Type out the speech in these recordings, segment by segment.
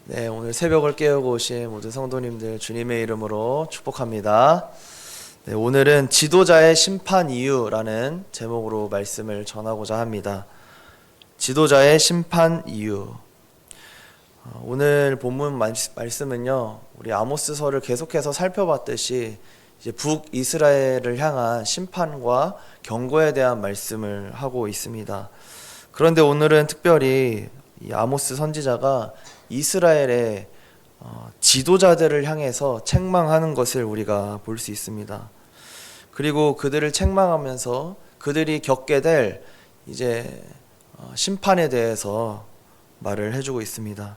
네, 오늘 새벽을 깨우고 오신 모든 성도님들 주님의 이름으로 축복합니다. 네, 오늘은 지도자의 심판 이유라는 제목으로 말씀을 전하고자 합니다. 지도자의 심판 이유. 오늘 본문 말씀은요, 우리 아모스서를 계속해서 살펴봤듯이 이제 북이스라엘을 향한 심판과 경고에 대한 말씀을 하고 있습니다. 그런데 오늘은 특별히 이 아모스 선지자가 이스라엘의 지도자들을 향해서 책망하는 것을 우리가 볼 수 있습니다. 그리고 그들을 책망하면서 그들이 겪게 될 이제 심판에 대해서 말을 해주고 있습니다.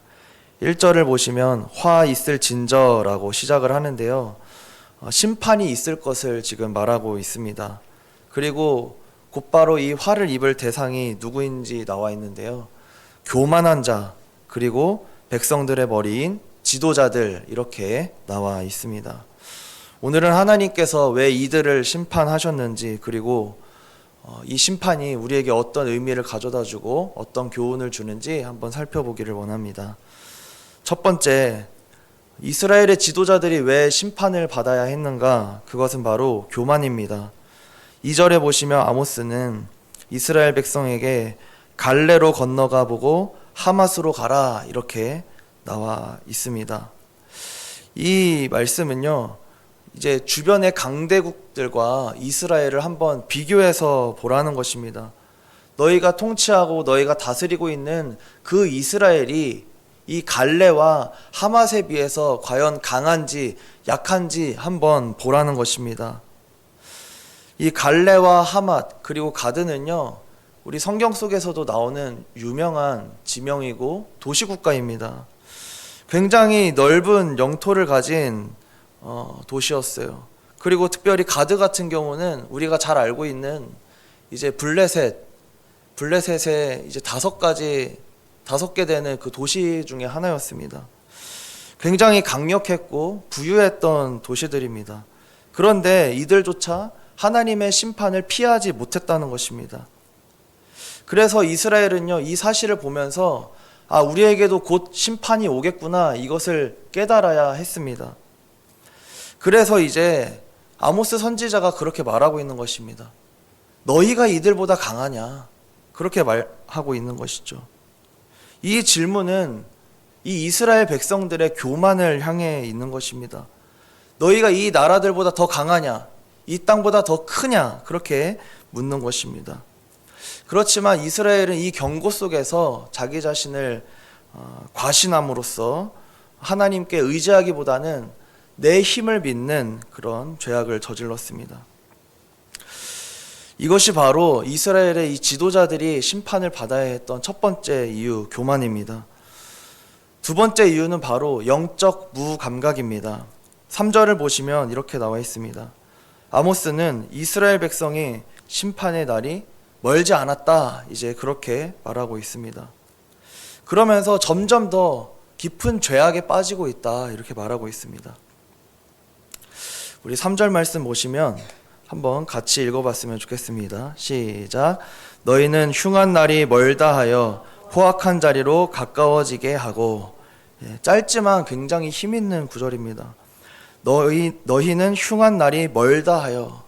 1절을 보시면 화 있을 진저라고 시작을 하는데요. 심판이 있을 것을 지금 말하고 있습니다. 그리고 곧바로 이 화를 입을 대상이 누구인지 나와 있는데요. 교만한 자, 그리고 백성들의 머리인 지도자들, 이렇게 나와 있습니다. 오늘은 하나님께서 왜 이들을 심판하셨는지, 그리고 이 심판이 우리에게 어떤 의미를 가져다 주고 어떤 교훈을 주는지 한번 살펴보기를 원합니다. 첫 번째, 이스라엘의 지도자들이 왜 심판을 받아야 했는가? 그것은 바로 교만입니다. 2절에 보시면 아모스는 이스라엘 백성에게 갈레로 건너가 보고 하맛으로 가라, 이렇게 나와 있습니다. 이 말씀은요, 이제 주변의 강대국들과 이스라엘을 한번 비교해서 보라는 것입니다. 너희가 통치하고 너희가 다스리고 있는 그 이스라엘이 이 갈레와 하맛에 비해서 과연 강한지 약한지 한번 보라는 것입니다. 이 갈레와 하맛 그리고 가드는요, 우리 성경 속에서도 나오는 유명한 지명이고 도시국가입니다. 굉장히 넓은 영토를 가진 도시였어요. 그리고 특별히 가드 같은 경우는 우리가 잘 알고 있는 이제 블레셋의 이제 5개 되는 그 도시 중에 하나였습니다. 굉장히 강력했고 부유했던 도시들입니다. 그런데 이들조차 하나님의 심판을 피하지 못했다는 것입니다. 그래서 이스라엘은요, 이 사실을 보면서 우리에게도 곧 심판이 오겠구나, 이것을 깨달아야 했습니다. 그래서 이제 아모스 선지자가 그렇게 말하고 있는 것입니다. 너희가 이들보다 강하냐? 그렇게 말하고 있는 것이죠. 이 질문은 이 이스라엘 백성들의 교만을 향해 있는 것입니다. 너희가 이 나라들보다 더 강하냐? 이 땅보다 더 크냐? 그렇게 묻는 것입니다. 그렇지만 이스라엘은 이 경고 속에서 자기 자신을 과신함으로써 하나님께 의지하기보다는 내 힘을 믿는 그런 죄악을 저질렀습니다. 이것이 바로 이스라엘의 이 지도자들이 심판을 받아야 했던 첫 번째 이유, 교만입니다. 두 번째 이유는 바로 영적 무감각입니다. 3절을 보시면 이렇게 나와 있습니다. 아모스는 이스라엘 백성이 심판의 날이 멀지 않았다, 이제 그렇게 말하고 있습니다. 그러면서 점점 더 깊은 죄악에 빠지고 있다, 이렇게 말하고 있습니다. 우리 3절 말씀 보시면 한번 같이 읽어봤으면 좋겠습니다. 시작. 너희는 흉한 날이 멀다 하여 포악한 자리로 가까워지게 하고. 짧지만 굉장히 힘있는 구절입니다. 너희는 흉한 날이 멀다 하여.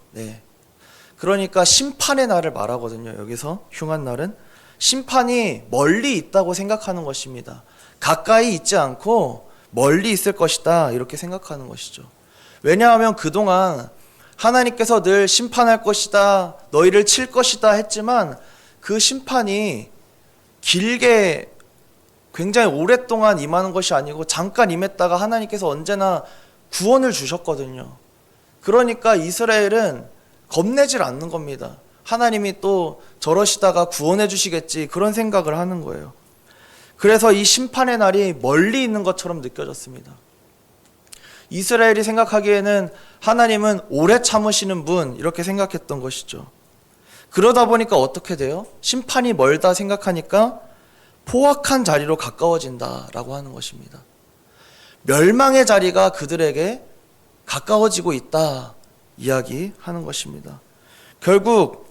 그러니까 심판의 날을 말하거든요. 여기서 흉한 날은 심판이 멀리 있다고 생각하는 것입니다. 가까이 있지 않고 멀리 있을 것이다, 이렇게 생각하는 것이죠. 왜냐하면 그동안 하나님께서 늘 심판할 것이다, 너희를 칠 것이다 했지만 그 심판이 길게 굉장히 오랫동안 임하는 것이 아니고 잠깐 임했다가 하나님께서 언제나 구원을 주셨거든요. 그러니까 이스라엘은 겁내질 않는 겁니다. 하나님이 또 저러시다가 구원해 주시겠지, 그런 생각을 하는 거예요. 그래서 이 심판의 날이 멀리 있는 것처럼 느껴졌습니다. 이스라엘이 생각하기에는 하나님은 오래 참으시는 분, 이렇게 생각했던 것이죠. 그러다 보니까 어떻게 돼요? 심판이 멀다 생각하니까 포악한 자리로 가까워진다라고 하는 것입니다. 멸망의 자리가 그들에게 가까워지고 있다, 이야기하는 것입니다. 결국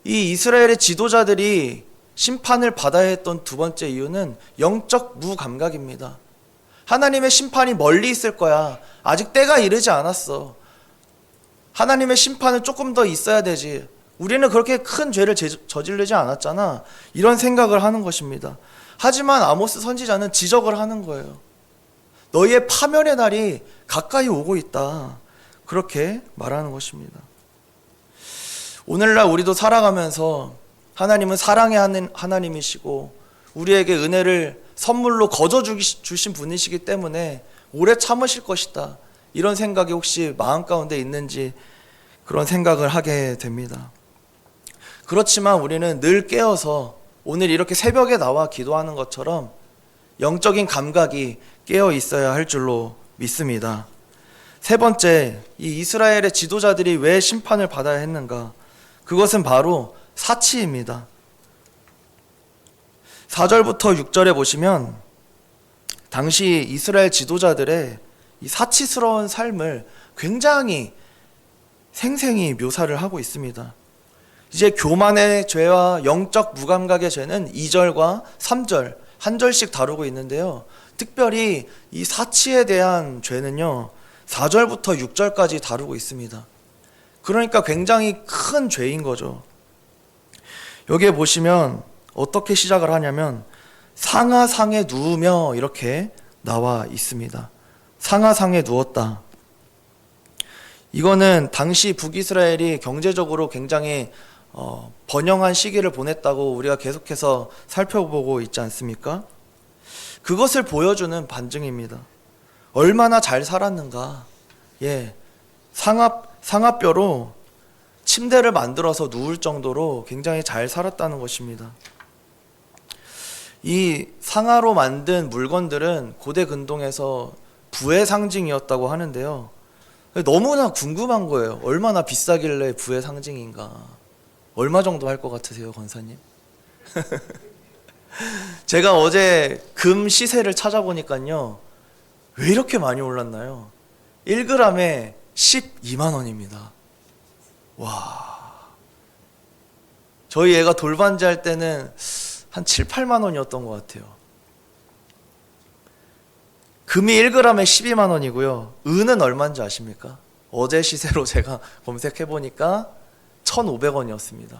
이 이스라엘의 지도자들이 심판을 받아야 했던 두 번째 이유는 영적 무감각입니다. 하나님의 심판이 멀리 있을 거야. 아직 때가 이르지 않았어. 하나님의 심판은 조금 더 있어야 되지. 우리는 그렇게 큰 죄를 저지르지 않았잖아. 이런 생각을 하는 것입니다. 하지만 아모스 선지자는 지적을 하는 거예요. 너희의 파멸의 날이 가까이 오고 있다. 그렇게 말하는 것입니다. 오늘날 우리도 살아가면서 하나님은 사랑의 하나님이시고 우리에게 은혜를 선물로 거저 주신 분이시기 때문에 오래 참으실 것이다. 이런 생각이 혹시 마음 가운데 있는지 그런 생각을 하게 됩니다. 그렇지만 우리는 늘 깨어서 오늘 이렇게 새벽에 나와 기도하는 것처럼 영적인 감각이 깨어 있어야 할 줄로 믿습니다. 세 번째, 이 이스라엘의 지도자들이 왜 심판을 받아야 했는가? 그것은 바로 사치입니다. 4절부터 6절에 보시면 당시 이스라엘 지도자들의 이 사치스러운 삶을 굉장히 생생히 묘사를 하고 있습니다. 이제 교만의 죄와 영적 무감각의 죄는 2절과 3절 한 절씩 다루고 있는데요. 특별히 이 사치에 대한 죄는요 4절부터 6절까지 다루고 있습니다. 그러니까 굉장히 큰 죄인 거죠. 여기에 보시면 어떻게 시작을 하냐면 상하상에 누우며 이렇게 나와 있습니다. 상하상에 누웠다. 이거는 당시 북이스라엘이 경제적으로 굉장히 번영한 시기를 보냈다고 우리가 계속해서 살펴보고 있지 않습니까? 그것을 보여주는 반증입니다. 얼마나 잘 살았는가. 상아뼈로 침대를 만들어서 누울 정도로 굉장히 잘 살았다는 것입니다. 이 상아로 만든 물건들은 고대 근동에서 부의 상징이었다고 하는데요. 너무나 궁금한 거예요. 얼마나 비싸길래 부의 상징인가. 얼마 정도 할 것 같으세요, 권사님? 제가 어제 금 시세를 찾아보니까요. 왜 이렇게 많이 올랐나요? 1g에 12만 원입니다. 와. 저희 애가 돌반지 할 때는 한 7, 8만 원이었던 것 같아요. 금이 1g에 12만 원이고요. 은은 얼마인지 아십니까? 어제 시세로 제가 검색해 보니까 1,500원이었습니다.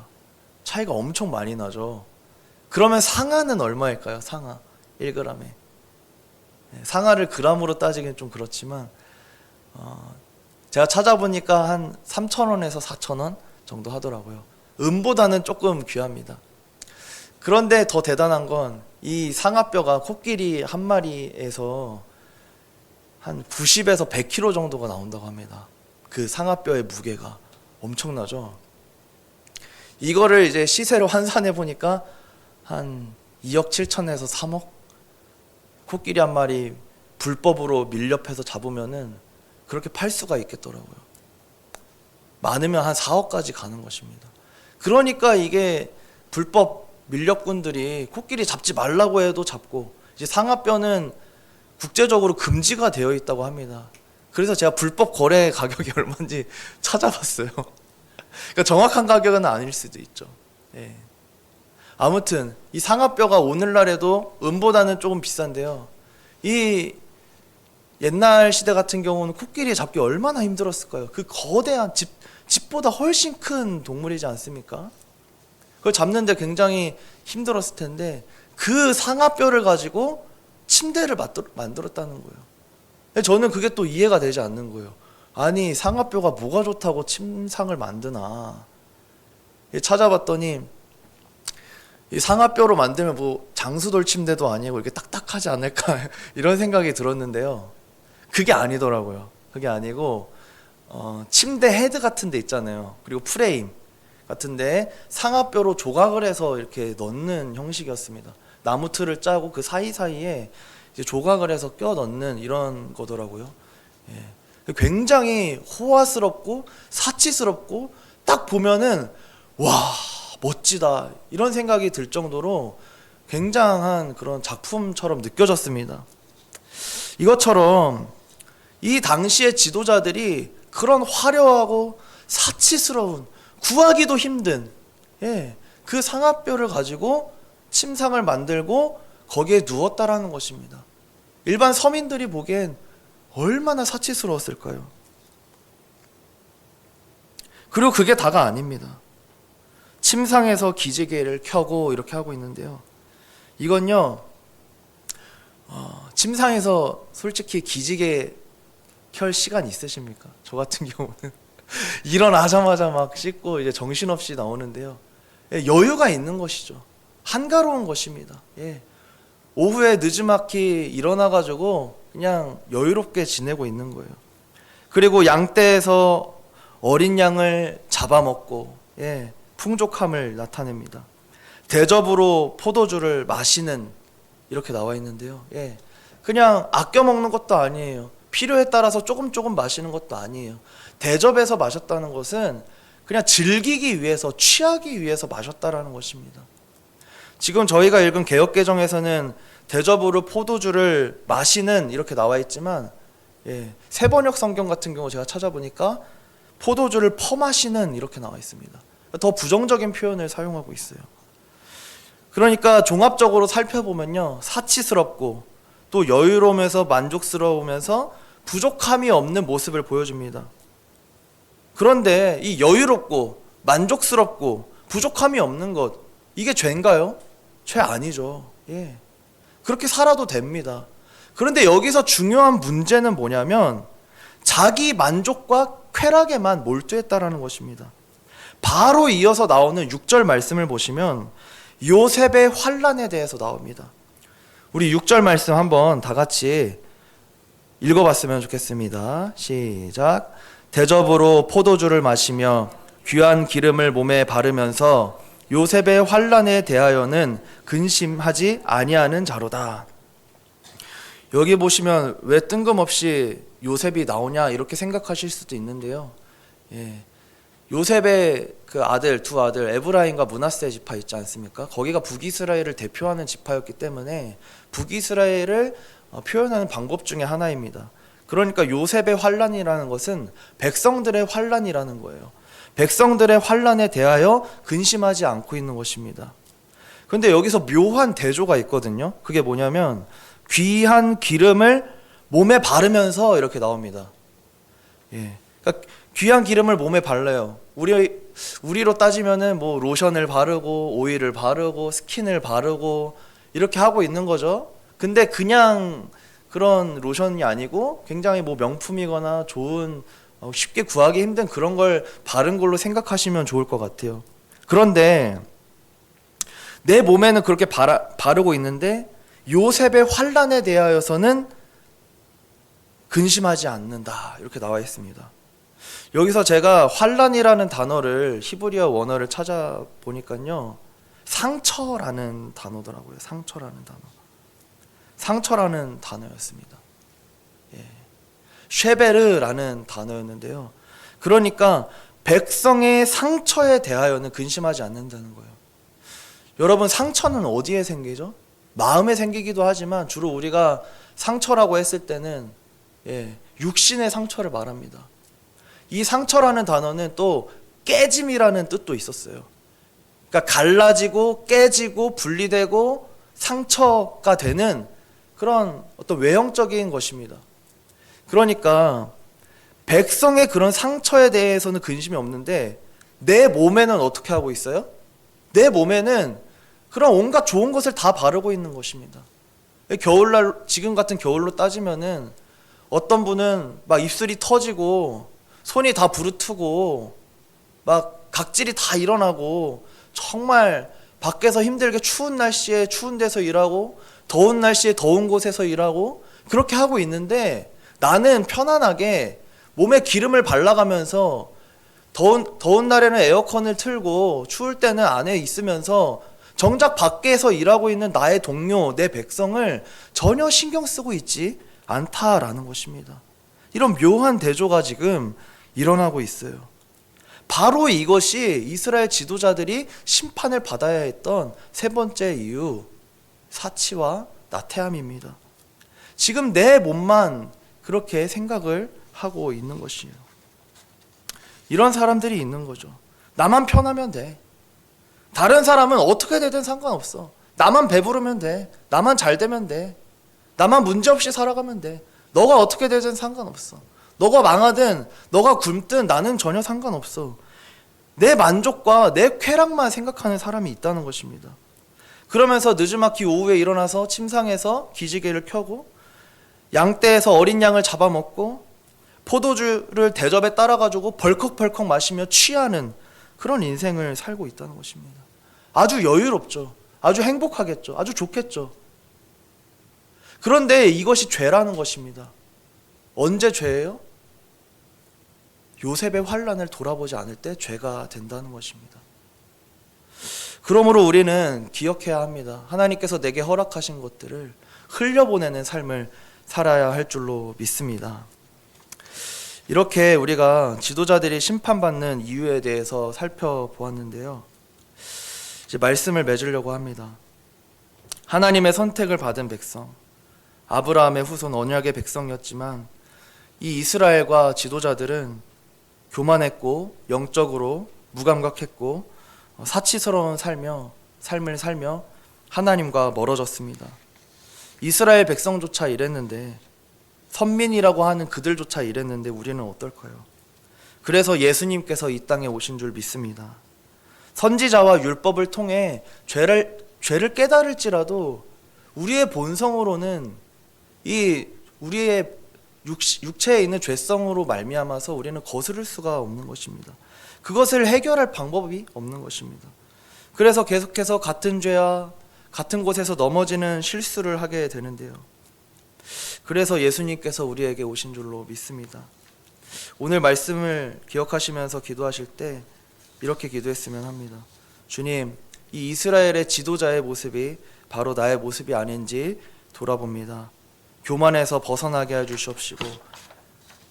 차이가 엄청 많이 나죠. 그러면 상아는 얼마일까요? 상아 1g에. 상아를 그람으로 따지기는 좀 그렇지만 제가 찾아보니까 한 3,000원에서 4,000원 정도 하더라고요. 은보다는 조금 귀합니다. 그런데 더 대단한 건 이 상아뼈가 코끼리 한 마리에서 한 90에서 100kg 정도가 나온다고 합니다. 그 상아뼈의 무게가 엄청나죠. 이거를 이제 시세로 환산해 보니까 한 2억 7천에서 3억? 코끼리 한 마리 불법으로 밀렵해서 잡으면은 그렇게 팔 수가 있겠더라고요. 많으면 한 4억까지 가는 것입니다. 그러니까 이게 불법 밀렵꾼들이 코끼리 잡지 말라고 해도 잡고, 이제 상아뼈는 국제적으로 금지가 되어 있다고 합니다. 그래서 제가 불법 거래 가격이 얼마인지 찾아봤어요. 그러니까 정확한 가격은 아닐 수도 있죠. 아무튼 이 상아뼈가 오늘날에도 은보다는 조금 비싼데요. 이 옛날 시대 같은 경우는 코끼리 잡기 얼마나 힘들었을까요? 그 거대한 집보다 훨씬 큰 동물이지 않습니까? 그걸 잡는데 굉장히 힘들었을 텐데 그 상아뼈를 가지고 침대를 만들었다는 거예요. 저는 그게 또 이해가 되지 않는 거예요. 아니 상아뼈가 뭐가 좋다고 침상을 만드나. 찾아봤더니 이 상아뼈로 만들면 뭐 장수돌 침대도 아니고 이렇게 딱딱하지 않을까 이런 생각이 들었는데요. 그게 아니더라고요. 그게 아니고 침대 헤드 같은 데 있잖아요. 그리고 프레임 같은데 상아뼈로 조각을 해서 이렇게 넣는 형식이었습니다. 나무 틀을 짜고 그 사이사이에 이제 조각을 해서 껴 넣는 이런 거더라고요. 굉장히 호화스럽고 사치스럽고 딱 보면은 와 멋지다 이런 생각이 들 정도로 굉장한 그런 작품처럼 느껴졌습니다. 이것처럼 이 당시의 지도자들이 그런 화려하고 사치스러운 구하기도 힘든 그 상아뼈를 가지고 침상을 만들고 거기에 누웠다라는 것입니다. 일반 서민들이 보기엔 얼마나 사치스러웠을까요? 그리고 그게 다가 아닙니다. 침상에서 기지개를 켜고 이렇게 하고 있는데요. 이건요, 침상에서 솔직히 기지개 켤 시간 있으십니까? 저 같은 경우는 일어나자마자 막 씻고 이제 정신없이 나오는데요. 여유가 있는 것이죠. 한가로운 것입니다. 오후에 느지막이 일어나가지고 그냥 여유롭게 지내고 있는 거예요. 그리고 양떼에서 어린 양을 잡아먹고 풍족함을 나타냅니다. 대접으로 포도주를 마시는, 이렇게 나와 있는데요. 그냥 아껴 먹는 것도 아니에요. 필요에 따라서 조금 마시는 것도 아니에요. 대접해서 마셨다는 것은 그냥 즐기기 위해서, 취하기 위해서 마셨다라는 것입니다. 지금 저희가 읽은 개역개정에서는 대접으로 포도주를 마시는, 이렇게 나와 있지만 새번역 성경 같은 경우 제가 찾아보니까 포도주를 퍼마시는, 이렇게 나와 있습니다. 더 부정적인 표현을 사용하고 있어요. 그러니까 종합적으로 살펴보면요, 사치스럽고 또 여유로우면서 만족스러우면서 부족함이 없는 모습을 보여줍니다. 그런데 이 여유롭고 만족스럽고 부족함이 없는 것, 이게 죄인가요? 죄 아니죠. 그렇게 살아도 됩니다. 그런데 여기서 중요한 문제는 뭐냐면 자기 만족과 쾌락에만 몰두했다라는 것입니다. 바로 이어서 나오는 6절 말씀을 보시면 요셉의 환난에 대해서 나옵니다. 우리 6절 말씀 한번 다 같이 읽어봤으면 좋겠습니다. 시작. 대접으로 포도주를 마시며 귀한 기름을 몸에 바르면서 요셉의 환난에 대하여는 근심하지 아니하는 자로다. 여기 보시면 왜 뜬금없이 요셉이 나오냐 이렇게 생각하실 수도 있는데요. 요셉의 그 아들, 두 아들 에브라임과 므낫세 지파 있지 않습니까? 거기가 북이스라엘을 대표하는 지파였기 때문에 북이스라엘을 표현하는 방법 중에 하나입니다. 그러니까 요셉의 환난이라는 것은 백성들의 환난이라는 거예요. 백성들의 환난에 대하여 근심하지 않고 있는 것입니다. 그런데 여기서 묘한 대조가 있거든요. 그게 뭐냐면 귀한 기름을 몸에 바르면서 이렇게 나옵니다. 그러니까 귀한 기름을 몸에 발라요. 우리로 따지면은 뭐 로션을 바르고 오일을 바르고 스킨을 바르고 이렇게 하고 있는 거죠. 근데 그냥 그런 로션이 아니고 굉장히 뭐 명품이거나 좋은, 쉽게 구하기 힘든 그런 걸 바른 걸로 생각하시면 좋을 것 같아요. 그런데 내 몸에는 그렇게 바르고 있는데 요셉의 환난에 대하여서는 근심하지 않는다, 이렇게 나와 있습니다. 여기서 제가 환난이라는 단어를, 히브리어 원어를 찾아보니까요, 상처라는 단어더라고요. 상처라는 단어였습니다. 쉐베르라는 단어였는데요. 그러니까 백성의 상처에 대하여는 근심하지 않는다는 거예요. 여러분, 상처는 어디에 생기죠? 마음에 생기기도 하지만 주로 우리가 상처라고 했을 때는 육신의 상처를 말합니다. 이 상처라는 단어는 또 깨짐이라는 뜻도 있었어요. 그러니까 갈라지고 깨지고 분리되고 상처가 되는 그런 어떤 외형적인 것입니다. 그러니까 백성의 그런 상처에 대해서는 근심이 없는데 내 몸에는 어떻게 하고 있어요? 내 몸에는 그런 온갖 좋은 것을 다 바르고 있는 것입니다. 겨울날, 지금 같은 겨울로 따지면은 어떤 분은 막 입술이 터지고 손이 다 부르트고 막 각질이 다 일어나고 정말 밖에서 힘들게 추운 날씨에 추운 데서 일하고 더운 날씨에 더운 곳에서 일하고 그렇게 하고 있는데 나는 편안하게 몸에 기름을 발라가면서 더운 날에는 에어컨을 틀고 추울 때는 안에 있으면서 정작 밖에서 일하고 있는 나의 동료, 내 백성을 전혀 신경 쓰고 있지 않다라는 것입니다. 이런 묘한 대조가 지금 일어나고 있어요. 바로 이것이 이스라엘 지도자들이 심판을 받아야 했던 세 번째 이유, 사치와 나태함입니다. 지금 내 몸만 그렇게 생각을 하고 있는 것이에요. 이런 사람들이 있는 거죠. 나만 편하면 돼. 다른 사람은 어떻게 되든 상관없어. 나만 배부르면 돼. 나만 잘 되면 돼. 나만 문제없이 살아가면 돼. 너가 어떻게 되든 상관없어. 너가 망하든 너가 굶든 나는 전혀 상관없어. 내 만족과 내 쾌락만 생각하는 사람이 있다는 것입니다. 그러면서 느즈막히 오후에 일어나서 침상에서 기지개를 켜고 양떼에서 어린 양을 잡아먹고 포도주를 대접에 따라가지고 벌컥벌컥 마시며 취하는 그런 인생을 살고 있다는 것입니다. 아주 여유롭죠. 아주 행복하겠죠. 아주 좋겠죠. 그런데 이것이 죄라는 것입니다. 언제 죄예요? 요셉의 환난을 돌아보지 않을 때 죄가 된다는 것입니다. 그러므로 우리는 기억해야 합니다. 하나님께서 내게 허락하신 것들을 흘려보내는 삶을 살아야 할 줄로 믿습니다. 이렇게 우리가 지도자들이 심판받는 이유에 대해서 살펴보았는데요. 이제 말씀을 맺으려고 합니다. 하나님의 선택을 받은 백성, 아브라함의 후손 언약의 백성이었지만 이 이스라엘과 지도자들은 교만했고 영적으로 무감각했고 사치스러운 삶을 살며 하나님과 멀어졌습니다. 이스라엘 백성조차 이랬는데, 선민이라고 하는 그들조차 이랬는데 우리는 어떨까요? 그래서 예수님께서 이 땅에 오신 줄 믿습니다. 선지자와 율법을 통해 죄를 깨달을지라도 우리의 본성으로는 이 우리의 육체에 있는 죄성으로 말미암아서 우리는 거스를 수가 없는 것입니다. 그것을 해결할 방법이 없는 것입니다. 그래서 계속해서 같은 죄와 같은 곳에서 넘어지는 실수를 하게 되는데요. 그래서 예수님께서 우리에게 오신 줄로 믿습니다. 오늘 말씀을 기억하시면서 기도하실 때 이렇게 기도했으면 합니다. 주님, 이 이스라엘의 지도자의 모습이 바로 나의 모습이 아닌지 돌아봅니다. 교만에서 벗어나게 하여 주시옵시고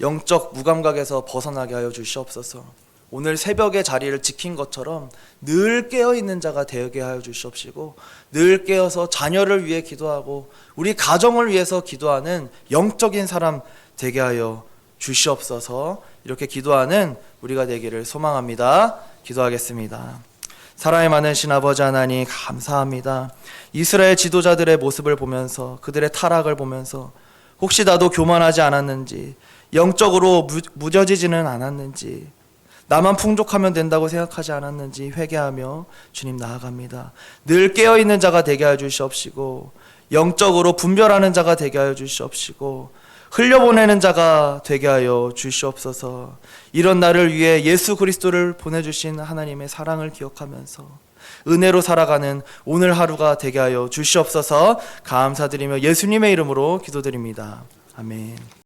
영적 무감각에서 벗어나게 하여 주시옵소서. 오늘 새벽의 자리를 지킨 것처럼 늘 깨어있는 자가 되게 하여 주시옵시고 늘 깨어서 자녀를 위해 기도하고 우리 가정을 위해서 기도하는 영적인 사람 되게 하여 주시옵소서. 이렇게 기도하는 우리가 되기를 소망합니다. 기도하겠습니다. 사랑이 많으신 아버지 하나님, 감사합니다. 이스라엘 지도자들의 모습을 보면서 그들의 타락을 보면서 혹시 나도 교만하지 않았는지, 영적으로 무뎌지지는 않았는지, 나만 풍족하면 된다고 생각하지 않았는지 회개하며 주님 나아갑니다. 늘 깨어있는 자가 되게 하여 주시옵시고 영적으로 분별하는 자가 되게 하여 주시옵시고 흘려보내는 자가 되게 하여 주시옵소서. 이런 나를 위해 예수 그리스도를 보내주신 하나님의 사랑을 기억하면서 은혜로 살아가는 오늘 하루가 되게 하여 주시옵소서. 감사드리며 예수님의 이름으로 기도드립니다. 아멘.